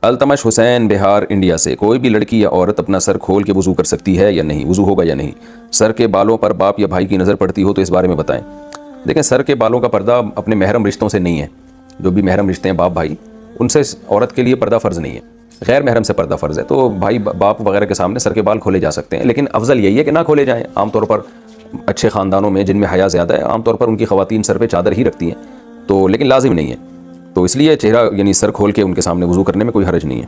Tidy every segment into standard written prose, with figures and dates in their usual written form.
التمش حسین بہار India سے، کوئی بھی لڑکی یا عورت اپنا سر کھول کے وضو کر سکتی ہے یا نہیں، وضو ہوگا یا نہیں؟ سر کے بالوں پر باپ یا بھائی کی نظر پڑتی ہو تو اس بارے میں بتائیں۔ دیکھیں، سر کے بالوں کا پردہ اپنے محرم رشتوں سے نہیں ہے، جو بھی محرم رشتے ہیں باپ بھائی، ان سے عورت کے لیے پردہ فرض نہیں ہے، غیر محرم سے پردہ فرض ہے۔ تو بھائی باپ وغیرہ کے سامنے سر کے بال کھولے جا سکتے ہیں، لیکن افضل یہی ہے کہ نہ کھولے جائیں۔ عام طور پر اچھے خاندانوں میں جن میں حیا زیادہ ہے، عام طور پر ان کی خواتین سر پہ چادر ہی رکھتی ہیں، تو لیکن لازم نہیں ہے، تو اس لیے چہرہ یعنی سر کھول کے ان کے سامنے وضو کرنے میں کوئی حرج نہیں ہے۔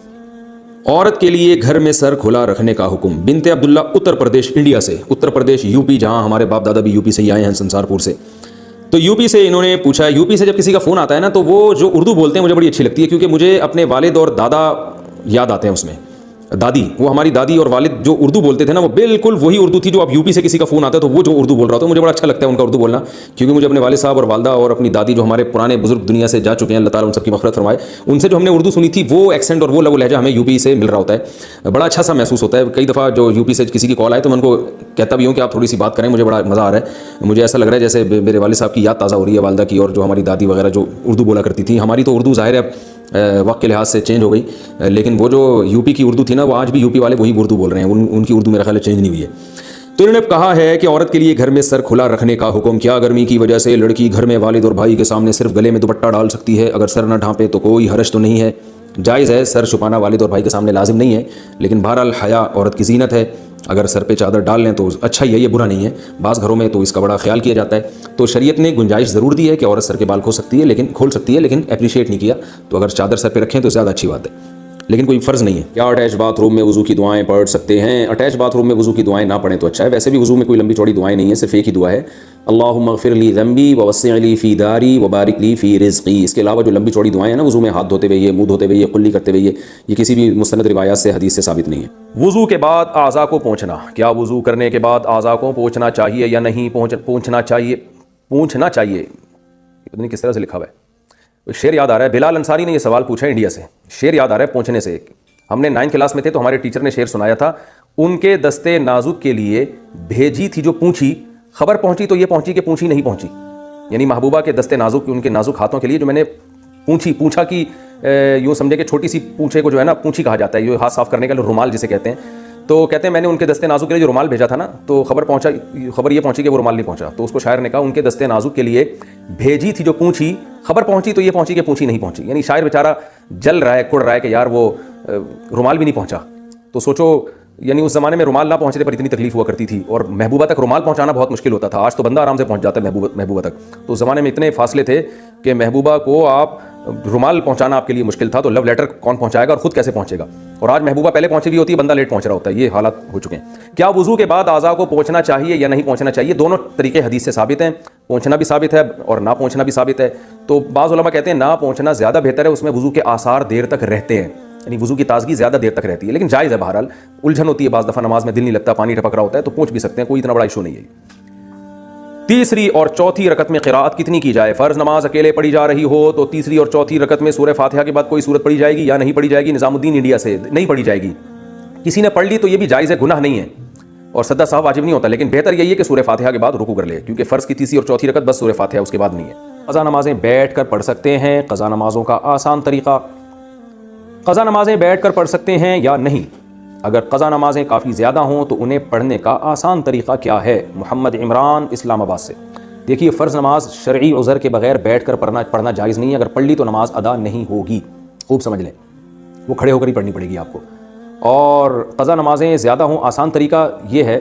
عورت کے لیے گھر میں سر کھلا رکھنے کا حکم۔ بنت عبداللہ اتر پردیش انڈیا سے، اتر پردیش یو پی، جہاں ہمارے باپ دادا بھی یو پی سے ہی آئے ہیں، سنسار پور سے۔ تو یو پی سے انہوں نے پوچھا، یو پی سے جب کسی کا فون آتا ہے نا تو وہ جو اردو بولتے ہیں مجھے بڑی اچھی لگتی ہے، کیونکہ مجھے اپنے والد اور دادا یاد آتے ہیں اس میں۔ دادی، وہ ہماری دادی اور والد جو اردو بولتے تھے نا، وہ بالکل وہی اردو تھی جو اب یو پی سے کسی کا فون آتا ہے تو وہ جو اردو بول رہا تھا، مجھے بڑا اچھا لگتا ہے ان کا اردو بولنا، کیونکہ مجھے اپنے والد صاحب اور والدہ اور اپنی دادی جو ہمارے پرانے بزرگ دنیا سے جا چکے ہیں، اللہ تعالیٰ ان سب کی مغفرت فرمائے، ان سے جو ہم نے اردو سنی تھی وہ ایکسنٹ اور وہ لب و لہجہ ہمیں یو پی سے مل رہا ہوتا ہے، بڑا اچھا سا محسوس ہوتا ہے۔ کئی دفعہ جو یو پی سے کسی کی کال آئے تو میں ان کو کہتا بھی ہوں کہ آپ تھوڑی سی بات کریں، مجھے بڑا مزہ آ رہا ہے، مجھے ایسا لگ رہا ہے جیسے میرے والد صاحب کی یاد تازہ ہو رہی ہے، والدہ کی، اور جو ہماری دادی وغیرہ جو اردو بولا کرتی تھی۔ ہماری تو اردو ظاہر ہے وقت کے لحاظ سے چینج ہو گئی، لیکن وہ جو یو پی کی اردو تھی نا، وہ آج بھی یو پی والے وہی اردو بول رہے ہیں، ان کی اردو میرا خیال ہے چینج نہیں ہوئی ہے۔ تو انہوں نے کہا ہے کہ عورت کے لیے گھر میں سر کھلا رکھنے کا حکم۔ کیا گرمی کی وجہ سے لڑکی گھر میں والد اور بھائی کے سامنے صرف گلے میں دوپٹہ ڈال سکتی ہے؟ اگر سر نہ ڈھانپے تو کوئی حرج تو نہیں ہے؟ جائز ہے، سر چھپانا والد اور بھائی کے سامنے لازم نہیں ہے، لیکن بہرحال حیا عورت کی زینت ہے، اگر سر پہ چادر ڈال لیں تو اچھا ہی ہے، یہ برا نہیں ہے۔ بعض گھروں میں تو اس کا بڑا خیال کیا جاتا ہے، تو شریعت نے گنجائش ضرور دی ہے کہ عورت سر کے بال کھول سکتی ہے، لیکن اپریشیٹ نہیں کیا، تو اگر چادر سر پہ رکھیں تو زیادہ اچھی بات ہے، لیکن کوئی فرض نہیں ہے۔ کیا اٹیچ باتھ روم میں وضو کی دعائیں پڑھ سکتے ہیں؟ اٹیچ باتھ روم میں وضو کی دعائیں نہ پڑھیں تو اچھا ہے، ویسے بھی وضو میں کوئی لمبی چوڑی دعائیں نہیں ہیں، صرف ایک ہی دعا ہے، اللہم اغفر لی ذنبی ووسع لی فی داری وبارک لی فی رزقی۔ اس کے علاوہ جو لمبی چوڑی دعائیں ہیں نا وضو میں، ہاتھ دھوتے ہوئے، منہ دھوتے ہوئے، قلی کرتے ہوئے، یہ کسی بھی مستند روایات سے، حدیث سے ثابت نہیں ہے۔ وضو کے بعد اعضاء کو پوچھنا، کیا وضو کرنے کے بعد اعضاء کو پوچھنا چاہیے یا نہیں؟ پوچھنا چاہیے، پتہ نہیں کس طرح سے لکھا ہوا ہے، شعر یاد آ رہا ہے، بلال انصاری نے یہ سوال پوچھا ہے انڈیا سے، شعر یاد آ رہا ہے پوچھنے سے۔ ہم نے 9 کلاس میں تھے تو ہمارے ٹیچر نے شعر سنایا تھا، ان کے دستے نازک کے لیے بھیجی تھی جو پونچھی، خبر پہنچی تو یہ پہنچی کہ پونچھی نہیں پہنچی، یعنی محبوبہ کے دستے نازک، ان کے نازک ہاتھوں کے لیے جو میں نے پونچھا کی یوں سمجھے کہ چھوٹی سی پونچھے کو جو ہے نا پونچھی کہا جاتا ہے، یہ ہاتھ صاف کرنے کا رومال جسے کہتے ہیں، تو کہتے ہیں میں نے ان کے دستے نازک کے لیے جو رومال بھیجا تھا نا، تو خبر یہ پہنچی کہ وہ رومال نہیں پہنچا، تو اس کو شاعر نے کہا ان کے دستے نازک کے لیے بھیجی تھی جو پونچھی، خبر پہنچی تو یہ پہنچی کہ پونچھی نہیں پہنچی، یعنی شاعر بیچارہ جل رہا ہے، کڑ رہا ہے کہ یار وہ رومال بھی نہیں پہنچا۔ تو سوچو، یعنی اس زمانے میں رومال نہ پہنچنے پر اتنی تکلیف ہوا کرتی تھی، اور محبوبہ تک رومال پہنچانا بہت مشکل ہوتا تھا، آج تو بندہ آرام سے پہنچ جاتا ہے محبوبہ تک، تو اس زمانے میں اتنے فاصلے تھے کہ محبوبہ کو آپ رومال پہنچانا آپ کے لیے مشکل تھا، تو لو لیٹر کون پہنچائے گا اور خود کیسے پہنچے گا، اور آج محبوبہ پہلے پہنچی بھی ہوتی ہے، بندہ لیٹ پہنچ رہا ہوتا ہے، یہ حالات ہو چکے ہیں۔ کیا وضو کے بعد اعضاء کو پوچھنا چاہیے یا نہیں پوچھنا چاہیے؟ دونوں طریقے حدیث سے ثابت ہیں، پوچھنا بھی ثابت ہے اور نہ پوچھنا بھی ثابت ہے، تو بعض علماء کہتے ہیں نہ پوچھنا زیادہ بہتر ہے، اس میں وضو کے آثار دیر تک رہتے ہیں، یعنی وضو کی تازگی زیادہ دیر تک رہتی ہے، لیکن جائز ہے، بہرحال الجھن ہوتی ہے، بعض دفعہ نماز میں دل نہیں لگتا، پانی ٹپک رہا ہوتا ہے، تو پوچھ بھی سکتے ہیں، کوئی اتنا بڑا ایشو نہیں ہے۔ تیسری اور چوتھی رکعت میں قراءت کتنی کی جائے؟ فرض نماز اکیلے پڑھی جا رہی ہو تو تیسری اور چوتھی رکعت میں سورہ فاتحہ کے بعد کوئی سورت پڑھی جائے گی یا نہیں پڑھی جائے گی؟ نظام الدین انڈیا سے، نہیں پڑھی جائے گی، کسی نے پڑھ لی تو یہ بھی جائز ہے، گناہ نہیں ہے، اور سدا صاحب واجب نہیں ہوتا، لیکن بہتر یہی ہے کہ سورہ فاتحہ کے بعد رکوع کر لے، کیونکہ فرض کی تیسری اور چوتھی رکعت بس سورہ فاتحہ، اس کے بعد نہیں ہے۔ قضا نمازیں بیٹھ کر پڑھ سکتے ہیں؟ قضا نمازوں کا آسان طریقہ، قضا نمازیں بیٹھ کر پڑھ سکتے ہیں یا نہیں؟ اگر قضا نمازیں کافی زیادہ ہوں تو انہیں پڑھنے کا آسان طریقہ کیا ہے؟ محمد عمران اسلام آباد سے۔ دیکھیے، فرض نماز شرعی عذر کے بغیر بیٹھ کر پڑھنا جائز نہیں ہے، اگر پڑھ لی تو نماز ادا نہیں ہوگی، خوب سمجھ لیں، وہ کھڑے ہو کر ہی پڑھنی پڑے گی آپ کو۔ اور قضا نمازیں زیادہ ہوں، آسان طریقہ یہ ہے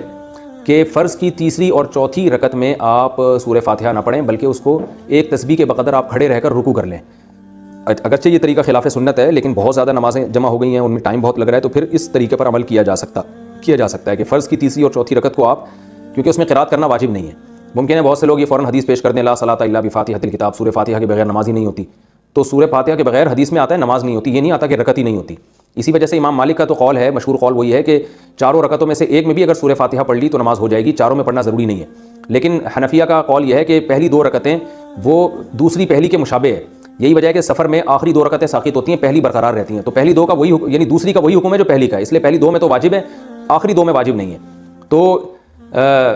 کہ فرض کی تیسری اور چوتھی رکعت میں آپ سورہ فاتحہ نہ پڑھیں، بلکہ اس کو ایک تسبیح کے بقدر آپ کھڑے رہ کر رکوع کر لیں۔ اگرچہ یہ طریقہ خلاف سنت ہے، لیکن بہت زیادہ نمازیں جمع ہو گئی ہیں، ان میں ٹائم بہت لگ رہا ہے، تو پھر اس طریقے پر عمل کیا جا سکتا ہے کہ فرض کی تیسری اور چوتھی رکعت کو آپ، کیونکہ اس میں قرات کرنا واجب نہیں ہے، ممکن ہے بہت سے لوگ یہ فوراً حدیث پیش کر دیں، لا صلاۃ الا بفاتحۃ الکتاب، سورہ فاتحہ کے بغیر نماز ہی نہیں ہوتی، تو سورہ فاتحہ کے بغیر حدیث میں آتا ہے نماز نہیں ہوتی، یہ نہیں آتا کہ رکعت ہی نہیں ہوتی۔ اسی وجہ سے امام مالک کا تو قول ہے، مشہور قول وہی ہے کہ چاروں رکعتوں میں سے ایک میں بھی اگر سورہ فاتحہ پڑھ لی تو نماز ہو جائے گی، چاروں میں پڑھنا ضروری نہیں ہے۔ لیکن حنفیہ کا قول یہ ہے کہ پہلی 2 رکعتیں وہ دوسری پہلی کے مشابہ ہے، یہی وجہ ہے کہ سفر میں آخری 2 رکعتیں ساقط ہوتی ہیں، پہلی برقرار رہتی ہیں، تو پہلی 2 کا وہی یعنی دوسری کا وہی حکم ہے جو پہلی کا ہے، اس لیے پہلی 2 میں تو واجب ہے، آخری 2 میں واجب نہیں ہے، تو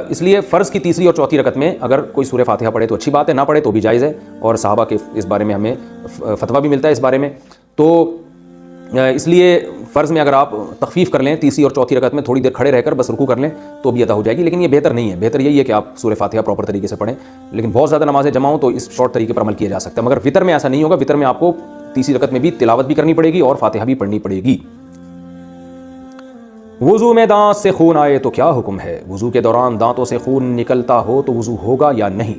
اس لیے فرض کی تیسری اور چوتھی رکعت میں اگر کوئی سورہ فاتحہ پڑھے تو اچھی بات ہے، نہ پڑھے تو بھی جائز ہے، اور صحابہ کے اس بارے میں ہمیں فتویٰ بھی ملتا ہے اس بارے میں۔ تو اس لیے فرض میں اگر آپ تخفیف کر لیں تیسری اور چوتھی رکعت میں تھوڑی دیر کھڑے رہ کر بس رکوع کر لیں تو بھی ادا ہو جائے گی، لیکن یہ بہتر نہیں ہے۔ بہتر یہی ہے کہ آپ سورہ فاتحہ پراپر طریقے سے پڑھیں، لیکن بہت زیادہ نمازیں جمع ہوں تو اس شارٹ طریقے پر عمل کیا جا سکتا ہے، مگر وتر میں ایسا نہیں ہوگا۔ وتر میں آپ کو تیسری رکعت میں بھی تلاوت بھی کرنی پڑے گی اور فاتحہ بھی پڑھنی پڑے گی۔ وضو میں دانت سے خون آئے تو کیا حکم ہے؟ وضو کے دوران دانتوں سے خون نکلتا ہو تو وضو ہوگا یا نہیں؟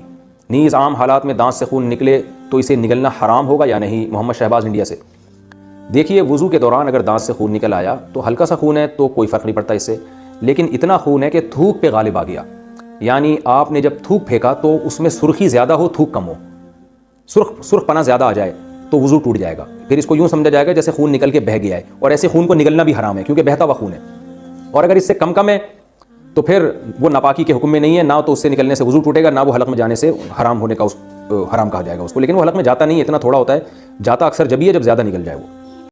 نیز عام حالات میں دانت سے خون نکلے تو اسے نگلنا حرام ہوگا یا نہیں؟ محمد شہباز انڈیا سے۔ دیکھیے وضو کے دوران اگر دانت سے خون نکل آیا تو ہلکا سا خون ہے تو کوئی فرق نہیں پڑتا اس سے، لیکن اتنا خون ہے کہ تھوک پہ غالب آ گیا، یعنی آپ نے جب تھوک پھینکا تو اس میں سرخی زیادہ ہو تھوک کم ہو، سرخ پنا زیادہ آ جائے تو وضو ٹوٹ جائے گا، پھر اس کو یوں سمجھا جائے گا جیسے خون نکل کے بہہ گیا ہے، اور ایسے خون کو نگلنا بھی حرام ہے کیونکہ بہتا ہوا خون ہے۔ اور اگر اس سے کم ہے تو پھر وہ ناپاکی کے حکم میں نہیں ہے، نہ تو اس سے نکلنے سے وضو ٹوٹے گا، نہ وہ حلق میں جانے سے حرام ہونے کا حرام کہا جائے گا اس کو، لیکن وہ حلق میں جاتا نہیں ہے، اتنا تھوڑا ہوتا ہے، جاتا اکثر جبھی ہے جب زیادہ نکل جائے وہ۔